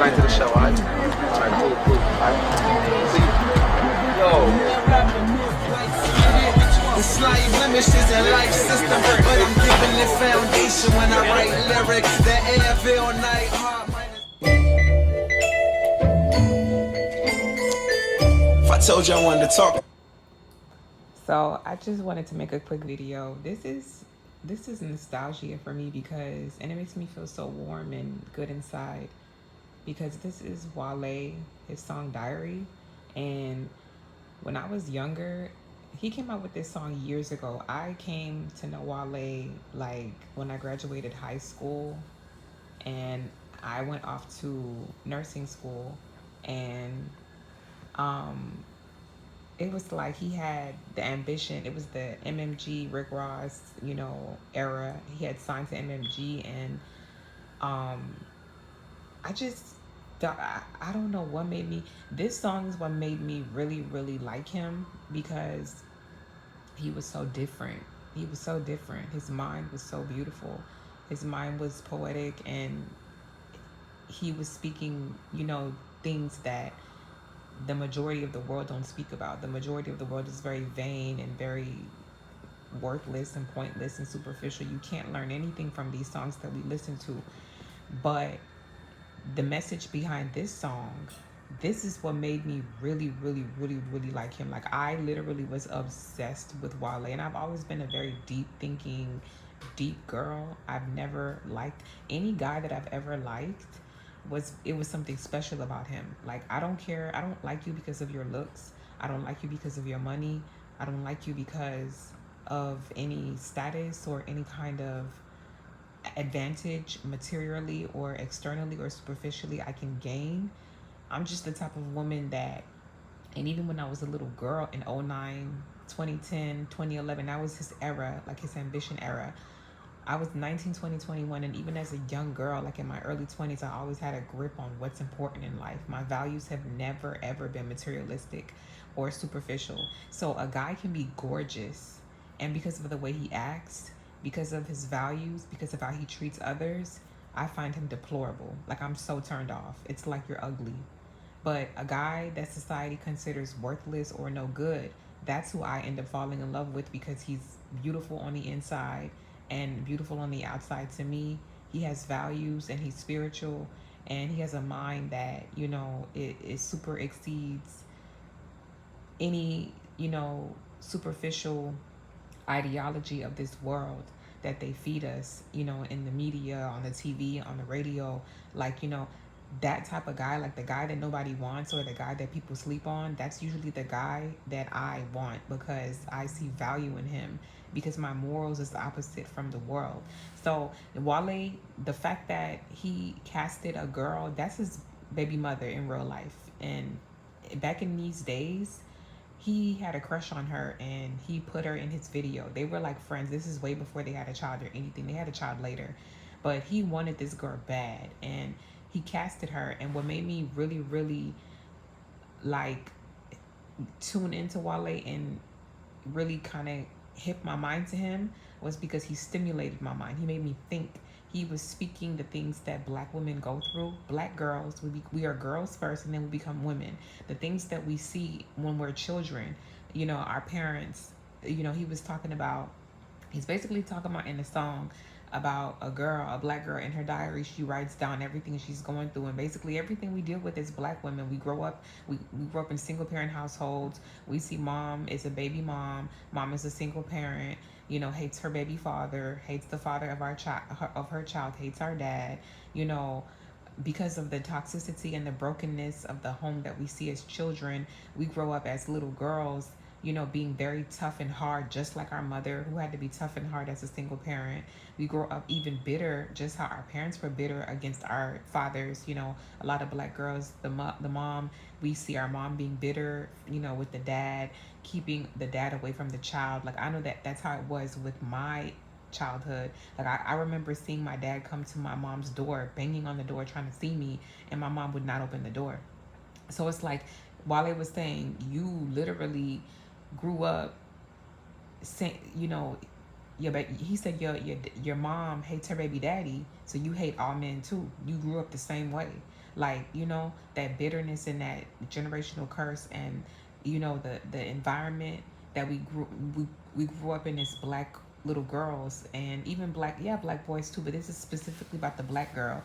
tonight to the show, alright? Alright, cool. Alright. See you. Yo. It's like blemishes in life system, but I'm giving it foundation when I write lyrics. The Airville night heart minus. If I told you I wanted to talk. So I just wanted to make a quick video. This is nostalgia for me because, and it makes me feel so warm and good inside because this is Wale, his song Diary. And when I was younger, he came out with this song years ago. I came to know Wale like when I graduated high school and I went off to nursing school, and it was like he had the ambition. It was the MMG Rick Ross, era. He had signed to MMG, and I just thought, I don't know what made me. This song is what made me really, really like him because he was so different. He was so different. His mind was so beautiful. His mind was poetic, and he was speaking, things that the majority of the world don't speak about. The majority of the world is very vain and very worthless and pointless and superficial. You can't learn anything from these songs that we listen to. But the message behind this song, this is what made me really, really, really, really like him. Like, I literally was obsessed with Wale, and I've always been a very deep thinking, deep girl. I've never liked any guy that I've ever liked. It was something special about him. Like, I don't care. I don't like you because of your looks. I don't like you because of your money. I don't like you because of any status or any kind of advantage materially or externally or superficially I can gain. I'm just the type of woman that, and even when I was a little girl in 09, 2010, 2011, that was his era, like his ambition era. I was 19, 20, 21, and even as a young girl, like in my early 20s, I always had a grip on what's important in life. My values have never, ever been materialistic or superficial. So a guy can be gorgeous, and because of the way he acts, because of his values, because of how he treats others, I find him deplorable. Like, I'm so turned off. It's like you're ugly. But a guy that society considers worthless or no good, that's who I end up falling in love with because he's beautiful on the inside and beautiful on the outside to me. He has values and he's spiritual, and he has a mind that, it super exceeds any, superficial ideology of this world that they feed us, in the media, on the TV, on the radio. Like, that type of guy, like the guy that nobody wants or the guy that people sleep on, that's usually the guy that I want because I see value in him, because my morals is the opposite from the world. So Wale, the fact that he casted a girl, that's his baby mother in real life. And back in these days, he had a crush on her and he put her in his video. They were like friends. This is way before they had a child or anything. They had a child later. But he wanted this girl bad, and he casted her. And what made me really, really like tune into Wale and really kind of hit my mind to him was because he stimulated my mind. He made me think. He was speaking the things that Black women go through. Black girls, we are girls first, and then we become women. The things that we see when we're children, our parents, he was talking about, he's basically talking about in the song about a Black girl in her diary. She writes down everything she's going through, and basically everything we deal with as Black women. We grow up in single parent households. We see mom is a baby mom is a single parent, hates her baby father, hates the father of her child, hates our dad, because of the toxicity and the brokenness of the home that we see as children. We grow up as little girls, being very tough and hard, just like our mother, who had to be tough and hard as a single parent. We grow up even bitter, just how our parents were bitter against our fathers. A lot of Black girls, the mom, we see our mom being bitter, with the dad, keeping the dad away from the child. Like, I know that's how it was with my childhood. Like, I remember seeing my dad come to my mom's door, banging on the door, trying to see me, and my mom would not open the door. So it's like Wale was saying, you literally grew up saying, he said your mom hates her baby daddy, so you hate all men too. You grew up the same way. like, you know, that bitterness and that generational curse, and you know, the environment that we, we grew up in as black little girls, and even black, yeah, black boys too, but this is specifically about the black girl.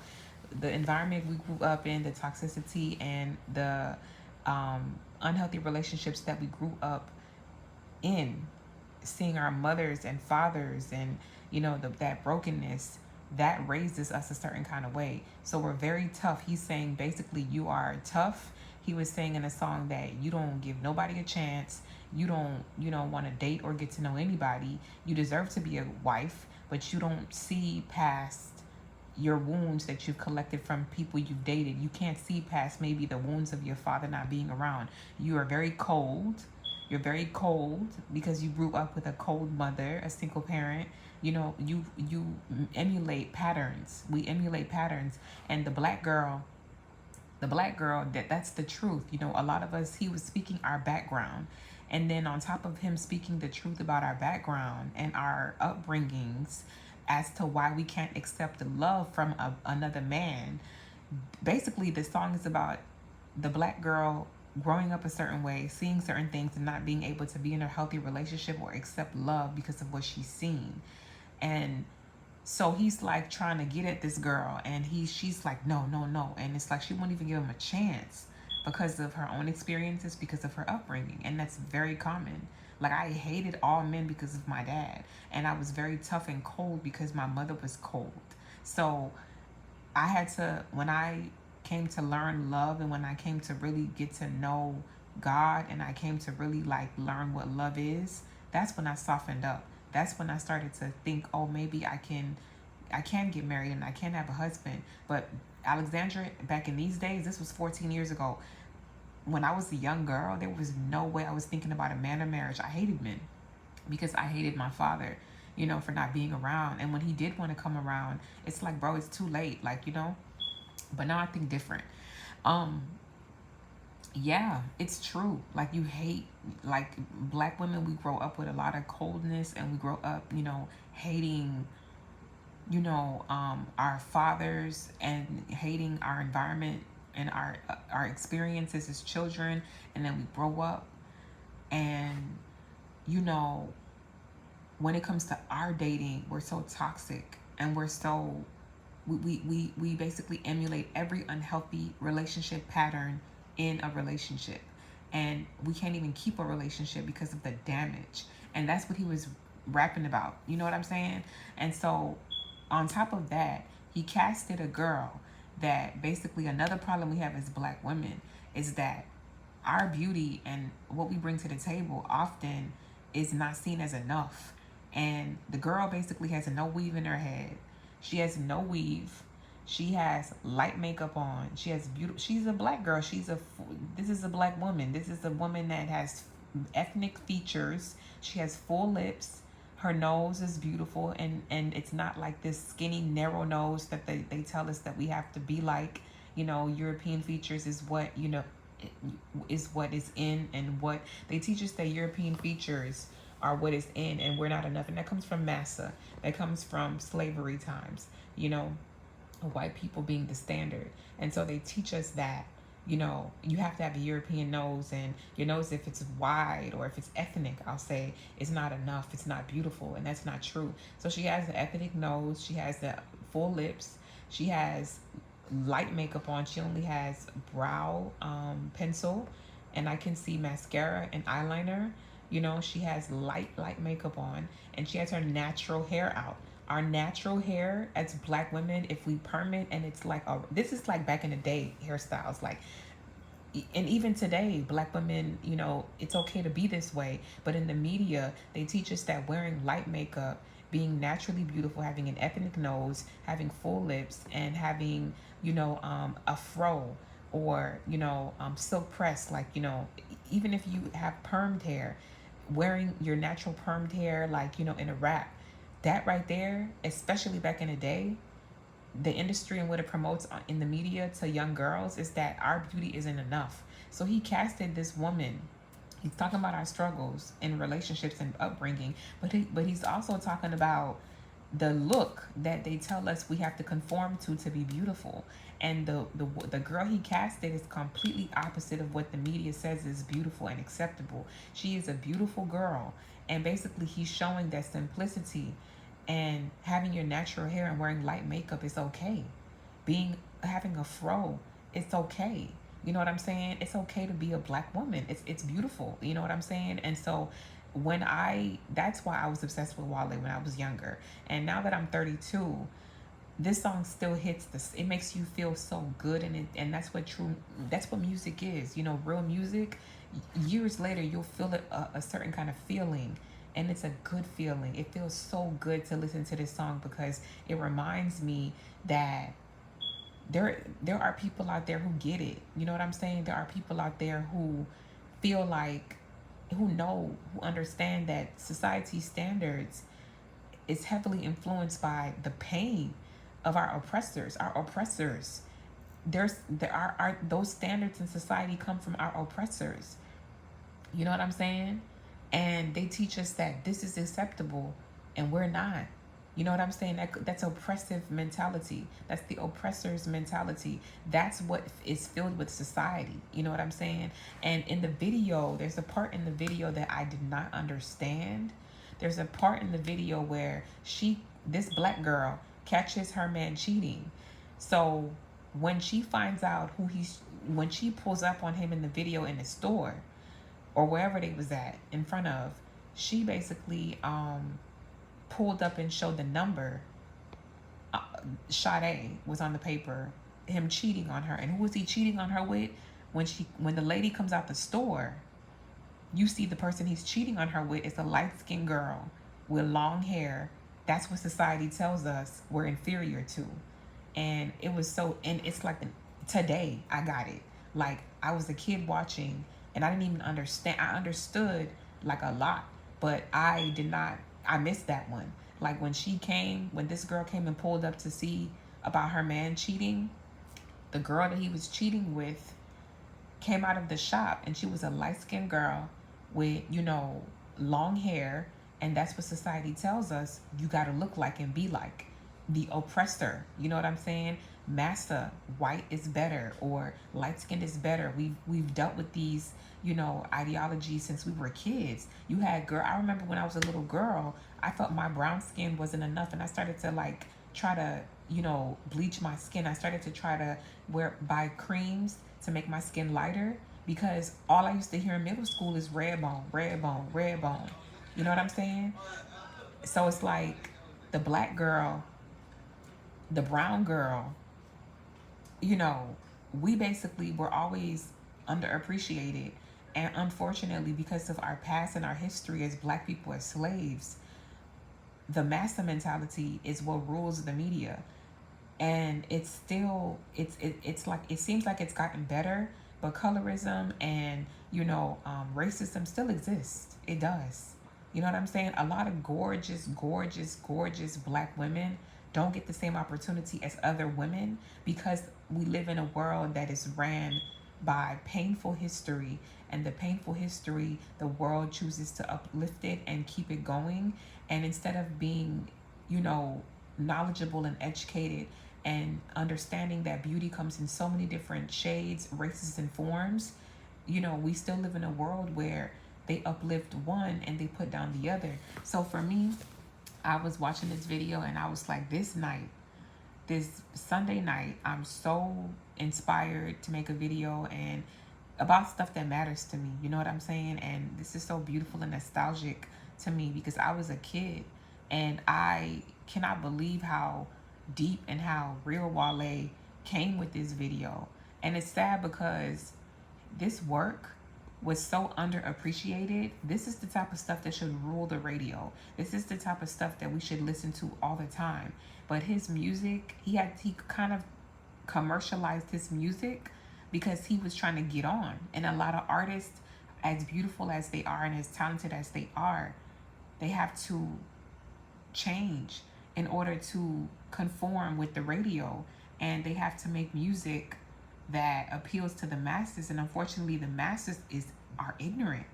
The environment we grew up in, the toxicity and the unhealthy relationships that we grew up in, seeing our mothers and fathers, and you know, that brokenness, that raises us a certain kind of way. So we're very tough. He's saying basically, you are tough. He was saying in a song that you don't give nobody a chance. You don't want to date or get to know anybody. You deserve to be a wife, but you don't see past your wounds that you've collected from people you've dated. You can't see past maybe the wounds of your father not being around. You are very cold. You're very cold because you grew up with a cold mother, a single parent. You know, you emulate patterns. We emulate patterns. And the black girl, that's the truth. You know, a lot of us, he was speaking our background, and then on top of him speaking the truth about our background and our upbringings as to why we can't accept the love from another man. Basically, the song is about the black girl growing up a certain way, seeing certain things, and not being able to be in a healthy relationship or accept love because of what she's seen. And so he's like trying to get at this girl, and she's like, no, no, no. And it's like she won't even give him a chance because of her own experiences, because of her upbringing. And that's very common. Like, I hated all men because of my dad, and I was very tough and cold because my mother was cold. So I had to, when I came to learn love, and when I came to really get to know God, and I came to really like learn what love is, that's when I softened up. That's when I started to think, oh, maybe I can get married and I can have a husband. But Alexandra, back in these days, this was 14 years ago. When I was a young girl, there was no way I was thinking about a man or marriage. I hated men because I hated my father, you know, for not being around. And when he did want to come around, it's like, bro, it's too late. Like, you know, but now I think different. Um, yeah, it's true. Like, you hate, like, black women, we grow up with a lot of coldness, and we grow up, you know, hating, you know, our fathers, and hating our environment and our experiences as children. And then we grow up, and you know, when it comes to our dating, we're so toxic, and we're so, we basically emulate every unhealthy relationship pattern in a relationship, and we can't even keep a relationship because of the damage. And that's what he was rapping about, you know what I'm saying? And so on top of that, he casted a girl that, basically, another problem we have as black women is that our beauty and what we bring to the table often is not seen as enough. And the girl basically has no weave in her head. She has no weave. She has light makeup on. She has beautiful. She's a black girl. This is a black woman. This is a woman that has ethnic features. She has full lips. Her nose is beautiful, and it's not like this skinny, narrow nose that they tell us that we have to be like. You know, European features is what, you know, is what is in, and what they teach us, that European features are what is in, and we're not enough. And that comes from massa. That comes from slavery times, you know, white people being the standard. And so they teach us that, you know, you have to have a European nose, and your nose, if it's wide or if it's ethnic, I'll say, is not enough. It's not beautiful, and that's not true. So she has an ethnic nose. She has the full lips. She has light makeup on. She only has brow pencil, and I can see mascara and eyeliner. You know, she has light makeup on, and she has her natural hair out. Our natural hair as black women, if we perm it, and it's like this is like back in the day hairstyles, like, and even today, black women, you know, it's okay to be this way. But in the media, they teach us that wearing light makeup, being naturally beautiful, having an ethnic nose, having full lips, and having, you know, a fro, or, you know, silk press, like, you know, even if you have permed hair, wearing your natural permed hair, like, you know, in a wrap, that right there, especially back in the day, the industry and what it promotes in the media to young girls is that our beauty isn't enough. So he casted this woman. He's talking about our struggles in relationships and upbringing, but he's also talking about the look that they tell us we have to conform to be beautiful. And the girl he casted is completely opposite of what the media says is beautiful and acceptable. She is a beautiful girl, and basically he's showing that simplicity and having your natural hair and wearing light makeup is okay. Being having a fro, it's okay. You know what I'm saying? It's okay to be a black woman. It's beautiful. You know what I'm saying? And so that's why I was obsessed with Wale when I was younger. And now that I'm 32, this song still hits this. It makes you feel so good, and that's what music is. You know, real music. Years later, you'll feel a certain kind of feeling, and it's a good feeling. It feels so good to listen to this song because it reminds me that there are people out there who get it. You know what I'm saying? There are people out there who feel like, who understand that society standards is heavily influenced by the pain of our oppressors. Our oppressors. There are those standards in society come from our oppressors. You know what I'm saying? And they teach us that this is acceptable and we're not. You know what I'm saying? That's oppressive mentality. That's the oppressor's mentality. That's what is filled with society. You know what I'm saying? And in the video, there's a part in the video that I did not understand. There's a part in the video where this black girl, catches her man cheating. So when she finds out when she pulls up on him in the video in the store or wherever they was at in front of, she basically pulled up and showed the number. Sade was on the paper, him cheating on her. And who was he cheating on her with? When the lady comes out the store, you see the person he's cheating on her with is a light-skinned girl with long hair. That's what society tells us we're inferior to. And it's like today I got it. Like, I was a kid watching and I didn't even understand. I understood like a lot, but I missed that one. Like when this girl came and pulled up to see about her man cheating, the girl that he was cheating with came out of the shop and she was a light-skinned girl with, long hair. And that's what society tells us you got to look like and be like. The oppressor, you know what I'm saying? Massa, white is better, or light skin is better. We've dealt with these, ideologies since we were kids. I remember when I was a little girl, I felt my brown skin wasn't enough, and I started to try to, bleach my skin. I started to try to buy creams to make my skin lighter, because all I used to hear in middle school is red bone, red bone, red bone. You know what I'm saying? So it's like the black girl, the brown girl, we basically were always underappreciated. And unfortunately, because of our past and our history as black people as slaves, the massa mentality is what rules the media. And it's still, it's like, it seems like it's gotten better, but colorism and, racism still exists. It does. You know what I'm saying? A lot of gorgeous, gorgeous, gorgeous black women don't get the same opportunity as other women because we live in a world that is ran by painful history, and the painful history, the world chooses to uplift it and keep it going. And instead of being, knowledgeable and educated and understanding that beauty comes in so many different shades, races, and forms, we still live in a world where they uplift one and they put down the other. So for me, I was watching this video and I was like, this Sunday night, I'm so inspired to make a video and about stuff that matters to me. You know what I'm saying? And this is so beautiful and nostalgic to me because I was a kid and I cannot believe how deep and how real Wale came with this video. And it's sad because this work was so underappreciated. This is the type of stuff that should rule the radio. This is the type of stuff that we should listen to all the time. But his music, he kind of commercialized his music because he was trying to get on. And a lot of artists, as beautiful as they are and as talented as they are, they have to change in order to conform with the radio. And they have to make music that appeals to the masses. And unfortunately, the masses are ignorant.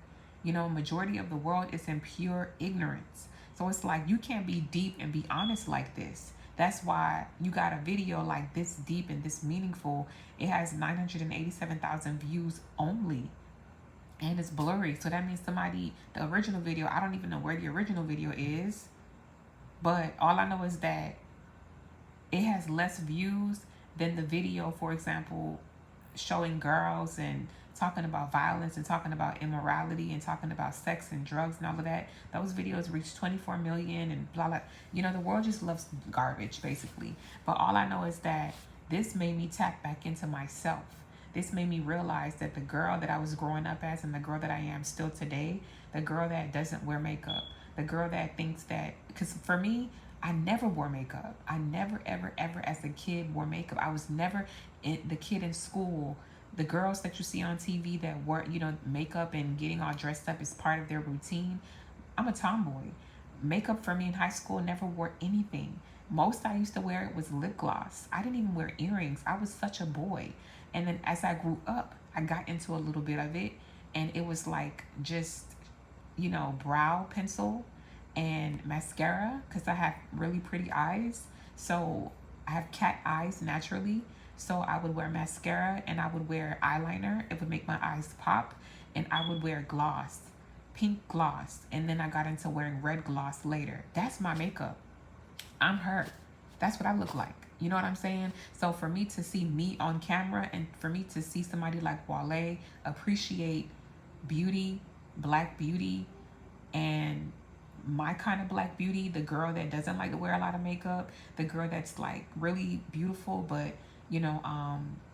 Majority of the world is in pure ignorance. So it's like you can't be deep and be honest like this. That's why you got a video like this deep and this meaningful. It has 987,000 views only. And it's blurry. So that means somebody, the original video, I don't even know where the original video is. But all I know is that it has less views than the video, for example, showing girls and talking about violence and talking about immorality and talking about sex and drugs and all of that. Those videos reached 24 million and blah blah. You know, the world just loves garbage basically. But all I know is that this made me tap back into myself. This made me realize that the girl that I was growing up as and the girl that I am still today, the girl that doesn't wear makeup, the girl that thinks that, because for me, I never wore makeup. I never, ever, ever as a kid wore makeup. I was never the kid in school. The girls that you see on TV that wear, you know, makeup and getting all dressed up is part of their routine. I'm a tomboy. Makeup for me in high school, never wore anything. Most I used to wear was lip gloss. I didn't even wear earrings. I was such a boy. And then as I grew up, I got into a little bit of it. And it was like just, you know, brow pencil and mascara because I have really pretty eyes. So I have cat eyes naturally. So I would wear mascara and I would wear eyeliner. It would make my eyes pop. And I would wear gloss, pink gloss. And then I got into wearing red gloss later. That's my makeup. I'm her. That's what I look like. You know what I'm saying? So for me to see me on camera and for me to see somebody like Wale appreciate beauty, black beauty, and my kind of black beauty, the girl that doesn't like to wear a lot of makeup, the girl that's like really beautiful but, you know,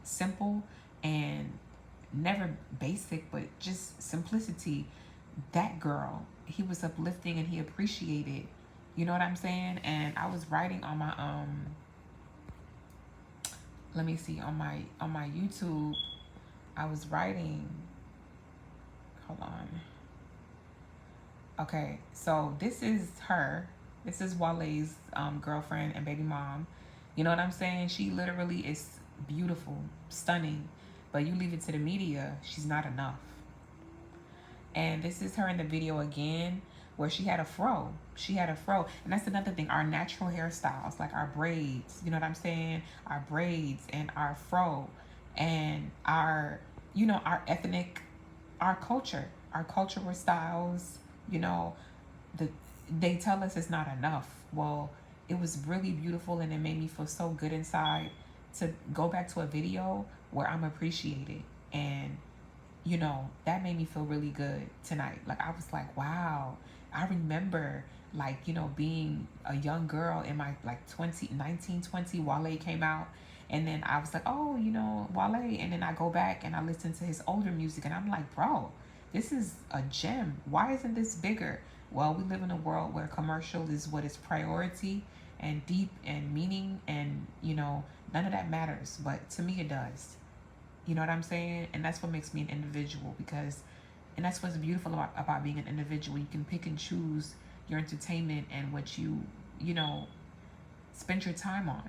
simple and never basic but just simplicity, that girl, he was uplifting and he appreciated. You know what I'm saying? And I was writing on my let me see, on my YouTube, I was writing, hold on. Okay, so this is her. This is Wale's girlfriend and baby mom. You know what I'm saying? She literally is beautiful, stunning, but you leave it to the media, she's not enough. And this is her in the video again, where she had a fro. She had a fro. And that's another thing, our natural hairstyles, like our braids, you know what I'm saying? Our braids and our fro and our, you know, our ethnic, our cultural styles, you know, they tell us it's not enough. Well, it was really beautiful and it made me feel so good inside to go back to a video where I'm appreciated. And, you know, that made me feel really good tonight. Like, I was like, wow. I remember, like, you know, being a young girl in my, like, 19, 20, Wale came out. And then I was like, oh, you know, Wale. And then I go back and I listen to his older music. And I'm like, bro, this is a gem. Why isn't this bigger? Well, we live in a world where commercial is what is priority and deep and meaning. And, you know, none of that matters. But to me, it does. You know what I'm saying? And that's what makes me an individual, because, and that's what's beautiful about being an individual. You can pick and choose your entertainment and what you know, spend your time on.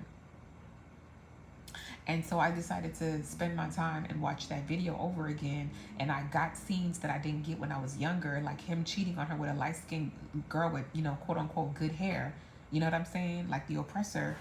And so I decided to spend my time and watch that video over again. And I got scenes that I didn't get when I was younger, like him cheating on her with a light-skinned girl with, you know, quote unquote good hair. You know what I'm saying? Like the oppressor.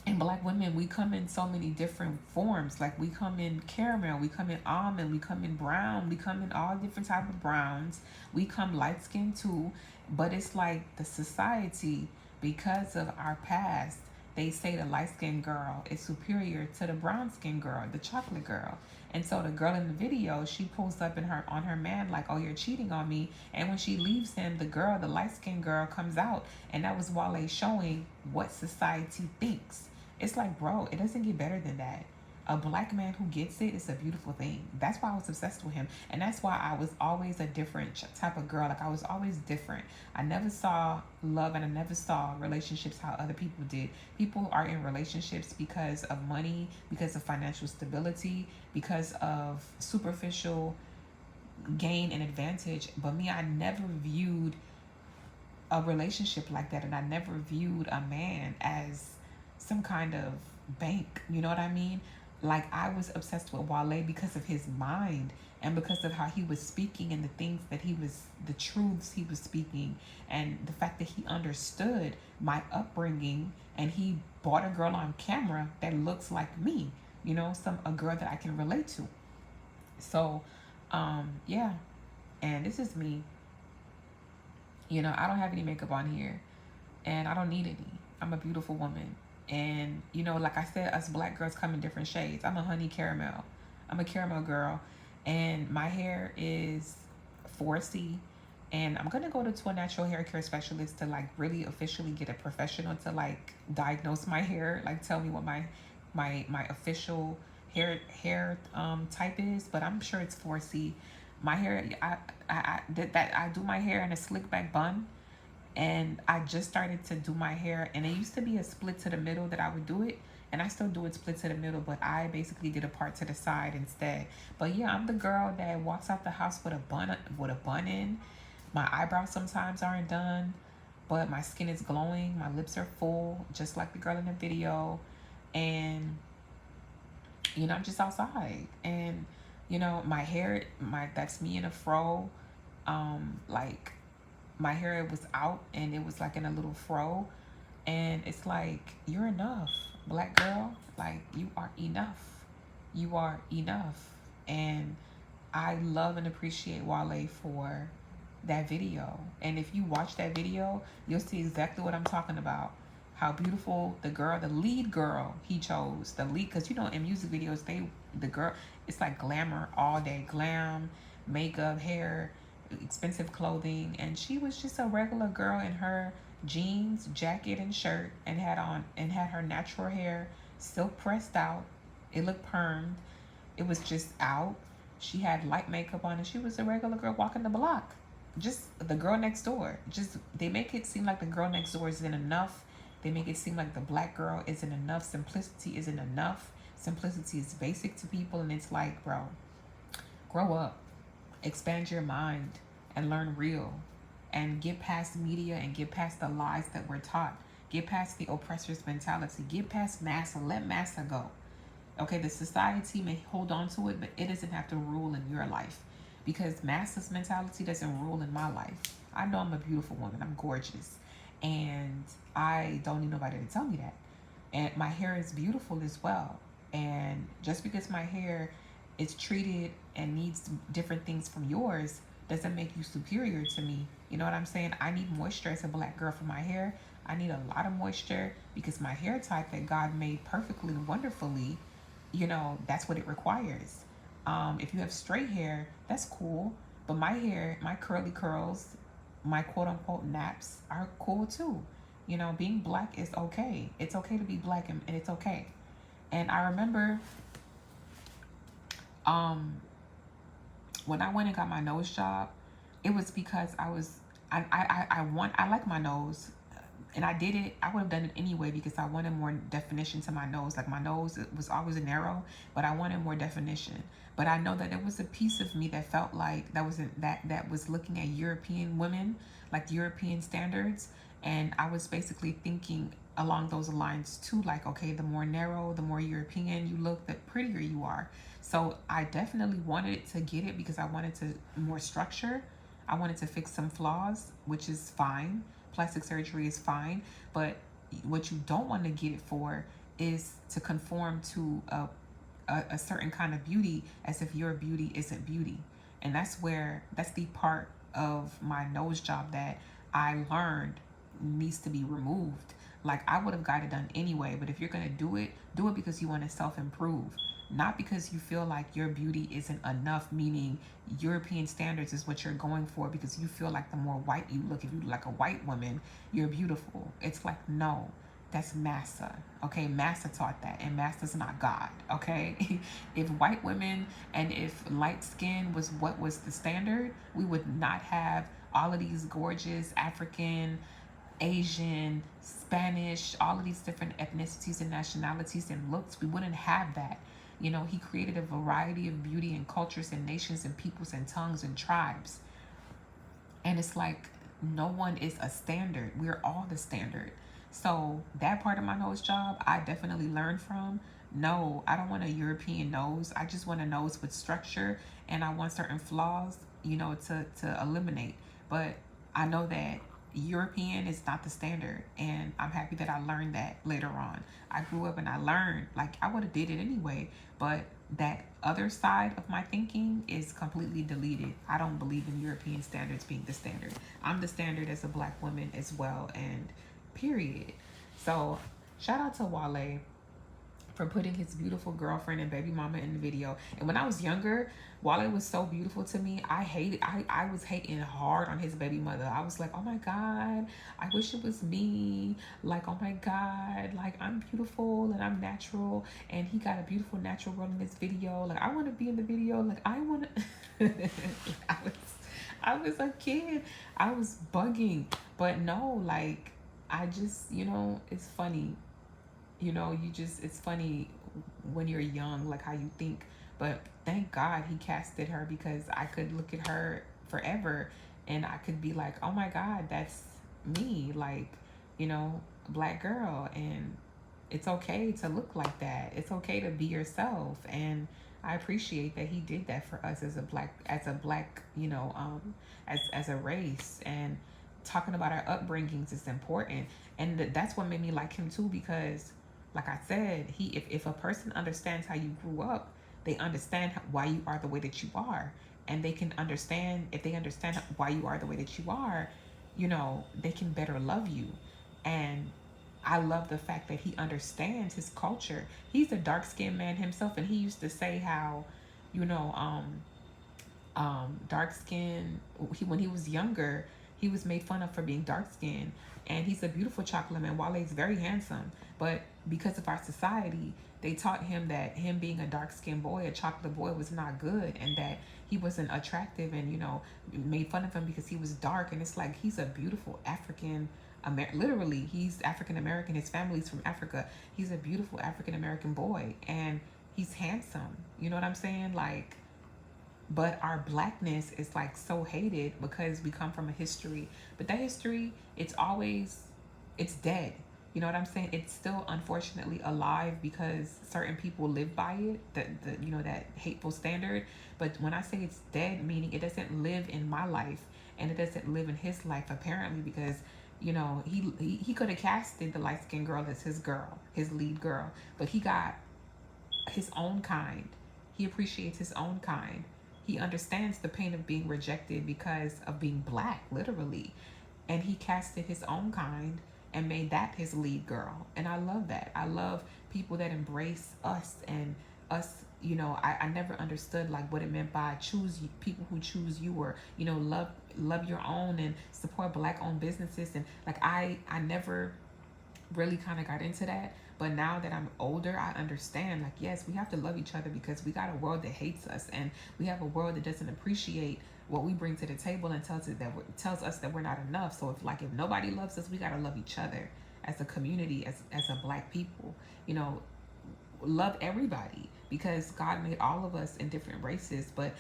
And black women, we come in so many different forms. Like, we come in caramel, we come in almond, we come in brown, we come in all different type of browns. We come light skinned too. But it's like the society, because of our past, they say the light skinned girl is superior to the brown skinned girl, the chocolate girl. And so the girl in the video, she pulls up in her on her man like, oh, you're cheating on me. And when she leaves him, the girl, the light skinned girl, comes out. And that was Wale showing what society thinks. It's like, bro, it doesn't get better than that. A black man who gets it is a beautiful thing. That's why I was obsessed with him. And that's why I was always a different type of girl. Like, I was always different. I never saw love and I never saw relationships how other people did. People are in relationships because of money, because of financial stability, because of superficial gain and advantage. But me, I never viewed a relationship like that. And I never viewed a man as some kind of bank. You know what I mean? like I was obsessed with Wale because of his mind and because of how he was speaking and the things that the truths he was speaking, and the fact that he understood my upbringing, and he brought a girl on camera that looks like me, a girl that I can relate to. So, yeah, and this is me. I don't have any makeup on here, and I don't need any. I'm a beautiful woman. And, like I said, us black girls come in different shades. I'm a honey caramel. I'm a caramel girl. And my hair is 4C. And I'm going to go to a natural hair care specialist to, like, really officially get a professional to, like, diagnose my hair. Like, tell me what my official hair type is. But I'm sure it's 4C. My hair, I do my hair in a slick back bun, and I just started to do my hair, and it used to be a split to the middle that I would do it, and I still do it split to the middle, but I basically did a part to the side instead. But yeah, I'm the girl that walks out the house with a bun in. My eyebrows sometimes aren't done, but my skin is glowing. My lips are full, just like the girl in the video, and I'm just outside, and my hair, that's me in a fro, like my hair was out and it was like in a little fro, and it's like, you're enough, black girl. Like, you are enough. You are enough. And I love and appreciate Wale for that video. And if you watch that video, you'll see exactly what I'm talking about. How beautiful the lead girl he chose, because in music videos, the girl, it's like glamour all day, glam, makeup, hair, expensive clothing, and she was just a regular girl in her jeans, jacket, and shirt, and had her natural hair silk pressed out. It looked permed. It was just out. She had light makeup on, and she was a regular girl walking the block. Just the girl next door. Just, they make it seem like the girl next door isn't enough. They make it seem like the black girl isn't enough. Simplicity isn't enough. Simplicity is basic to people, and it's like, bro, grow up, expand your mind, and learn real, and get past media, and get past the lies that we're taught. Get past the oppressor's mentality. Get past massa. Let massa go. Okay, the society may hold on to it, but it doesn't have to rule in your life, because massa's mentality doesn't rule in my life. I know I'm a beautiful woman. I'm gorgeous. And I don't need nobody to tell me that. And my hair is beautiful as well. And just because my hair is treated and needs different things from yours doesn't make you superior to me. You know what I'm saying? I need moisture as a black girl for my hair. I need a lot of moisture because my hair type that God made perfectly, wonderfully, that's what it requires. If you have straight hair, that's cool. But my hair, my curly curls, my quote unquote naps are cool too. Being black is okay. It's okay to be black, and it's okay. And I remember when I went and got my nose job, it was because I like my nose, and I did it. I would have done it anyway because I wanted more definition to my nose. Like, my nose, it was always narrow, but I wanted more definition. But I know that there was a piece of me that felt like that was looking at European women, like European standards, and I was basically thinking along those lines too, like, okay, the more narrow, the more European you look, the prettier you are. So I definitely wanted to get it because I wanted more structure. I wanted to fix some flaws, which is fine. Plastic surgery is fine, but what you don't want to get it for is to conform to a certain kind of beauty, as if your beauty isn't beauty. And that's the part of my nose job that I learned needs to be removed. Like, I would have got it done anyway, but if you're going to do it because you want to self-improve, not because you feel like your beauty isn't enough, meaning European standards is what you're going for because you feel like the more white you look, if you look like a white woman, you're beautiful. It's like, no, that's massa. Okay, massa taught that, and massa's not God. Okay, if white women and if light skin was what was the standard, we would not have all of these gorgeous African, Asian, Spanish, all of these different ethnicities and nationalities and looks. We wouldn't have that. He created a variety of beauty and cultures and nations and peoples and tongues and tribes. And it's like, no one is a standard. We're all the standard. So that part of my nose job, I definitely learned from. No, I don't want a European nose. I just want a nose with structure, and I want certain flaws, to eliminate. But I know that European is not the standard, and I'm happy that I learned that later on. I grew up and I learned, like, I would have did it anyway, but that other side of my thinking is completely deleted. I don't believe in European standards being the standard. I'm the standard as a black woman as well, and period. So shout out to Wale for putting his beautiful girlfriend and baby mama in the video. And when I was younger, Wale was so beautiful to me. I was hating hard on his baby mother. I was like, oh my God, I wish it was me. Like, oh my God, like, I'm beautiful and I'm natural. And he got a beautiful natural girl in this video. Like, I want to be in the video. Like, I want to. I was a kid. I was bugging. But no, like, I just, it's funny. It's funny when you're young, like how you think. But thank God he casted her, because I could look at her forever and I could be like, oh my God, that's me. Like, black girl. And it's okay to look like that. It's okay to be yourself. And I appreciate that he did that for us as a black, as a race. And talking about our upbringings is important. And that's what made me like him too, because like I said, if a person understands how you grew up, they understand why you are the way that you are. And they can understand, if they understand why you are the way that you are, they can better love you. And I love the fact that he understands his culture. He's a dark-skinned man himself, and he used to say how, dark skin, when he was younger, he was made fun of for being dark skinned. And he's a beautiful chocolate man. Wale's very handsome, but because of our society, they taught him that him being a dark skinned boy, a chocolate boy, was not good, and that he wasn't attractive, and made fun of him because he was dark. And it's like, he's a beautiful African literally, he's African American. His family's from Africa. He's a beautiful African American boy, and he's handsome. You know what I'm saying? Like, but our blackness is like so hated because we come from a history. But that history, it's dead. You know what I'm saying? It's still unfortunately alive because certain people live by it, that hateful standard. But when I say it's dead, meaning it doesn't live in my life, and it doesn't live in his life, apparently, because he could have casted the light-skinned girl as his girl, his lead girl, but he got his own kind. He appreciates his own kind. He understands the pain of being rejected because of being black, literally. And he casted his own kind and made that his lead girl. And I love that. I love people that embrace us, and us, I never understood like what it meant by people who choose you, or, love your own and support black owned businesses. And like, I never really kind of got into that. But now that I'm older, I understand, like, yes, we have to love each other, because we got a world that hates us, and we have a world that doesn't appreciate what we bring to the table, and tells us that we're not enough. So if nobody loves us, we got to love each other as a community, as a black people. Love everybody, because God made all of us in different races, but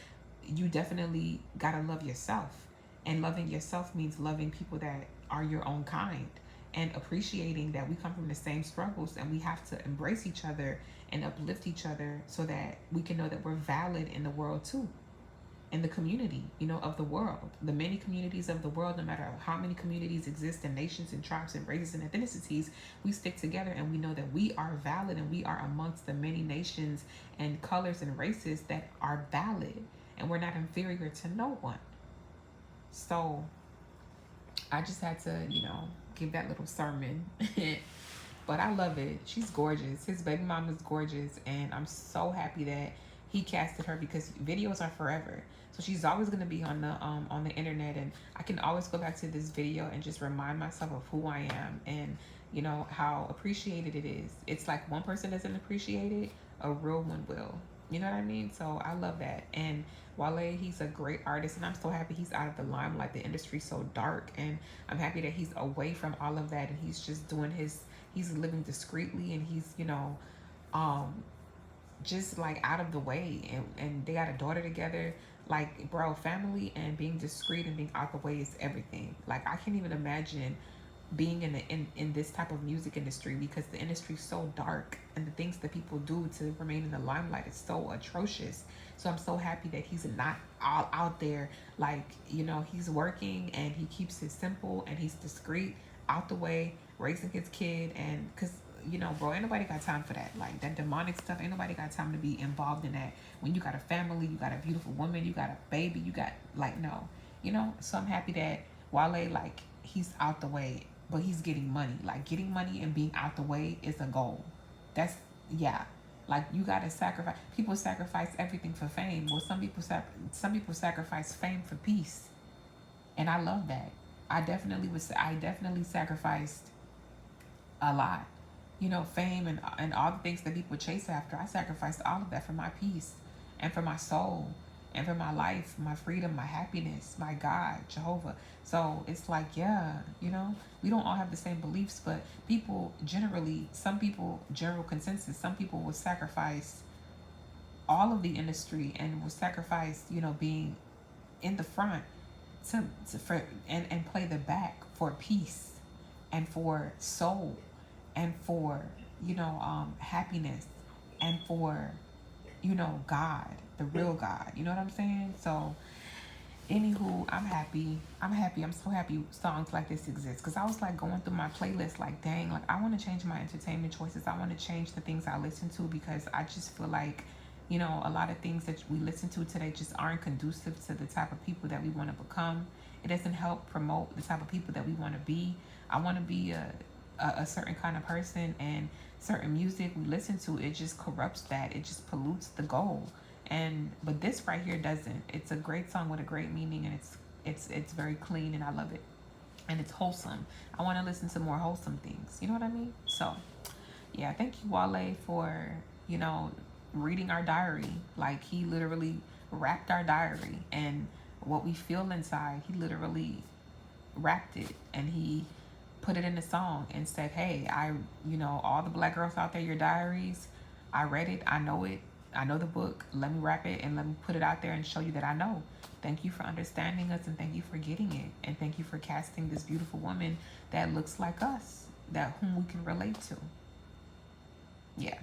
you definitely got to love yourself. And loving yourself means loving people that are your own kind, and appreciating that we come from the same struggles, and we have to embrace each other and uplift each other, so that we can know that we're valid in the world too, in the community, of the world, the many communities of the world. No matter how many communities exist, and nations and tribes and races and ethnicities, we stick together, and we know that we are valid, and we are amongst the many nations and colors and races that are valid, and we're not inferior to no one. So I just had to, give that little sermon. But I love it. She's gorgeous. His baby mom is gorgeous, and I'm so happy that he casted her, because videos are forever. So she's always going to be on the internet, and I can always go back to this video and just remind myself of who I am, and how appreciated it is. It's like one person doesn't appreciate it, a real one will. You know what I mean? So I love that. And Wale, he's a great artist, and I'm so happy he's out of the limelight. The industry's so dark, and I'm happy that he's away from all of that, and he's just doing he's living discreetly, and he's, just like out of the way, and they got a daughter together. Like, bro, family and being discreet and being out the way is everything. Like, I can't even imagine being in this type of music industry, because the industry is so dark and the things that people do to remain in the limelight is so atrocious. So I'm so happy that he's not all out there, like, he's working and he keeps it simple and he's discreet, out the way, raising his kid. And because, bro, ain't nobody got time for that. Like, that demonic stuff, ain't nobody got time to be involved in that. When you got a family, you got a beautiful woman, you got a baby, you got, like, no. So I'm happy that Wale, like, he's out the way, but he's getting money. Like, getting money and being out the way is a goal. That's, yeah. Like, you gotta sacrifice. People sacrifice everything for fame. Well, some people sacrifice fame for peace, and I love that. I definitely sacrificed a lot. Fame and all the things that people chase after. I sacrificed all of that for my peace, and for my soul, and for my life, my freedom, my happiness, my God, Jehovah. So it's like, yeah, we don't all have the same beliefs, but general consensus, some people will sacrifice all of the industry and will sacrifice, being in the front and play the back for peace and for soul and for, happiness and for, God, the real God. You know what I'm saying? So, anywho, I'm happy. I'm so happy songs like this exist. Because I was like going through my playlist, like, dang, like, I want to change my entertainment choices. I want to change the things I listen to, because I just feel like, a lot of things that we listen to today just aren't conducive to the type of people that we want to become. It doesn't help promote the type of people that we want to be. I want to be a certain kind of person, and certain music we listen to, it just corrupts that. It just pollutes the goal. But this right here doesn't. It's a great song with a great meaning, and it's very clean, and I love it. And it's wholesome. I want to listen to more wholesome things. You know what I mean? So, yeah, thank you, Wale, for, reading our diary. Like, he literally rapped our diary, and what we feel inside, he literally rapped it, and he put it in a song and said, hey, all the black girls out there, your diaries, I read it, I know it, I know the book, let me rap it and let me put it out there and show you that I know. Thank you for understanding us, and thank you for getting it, and thank you for casting this beautiful woman that looks like us, whom we can relate to. Yeah.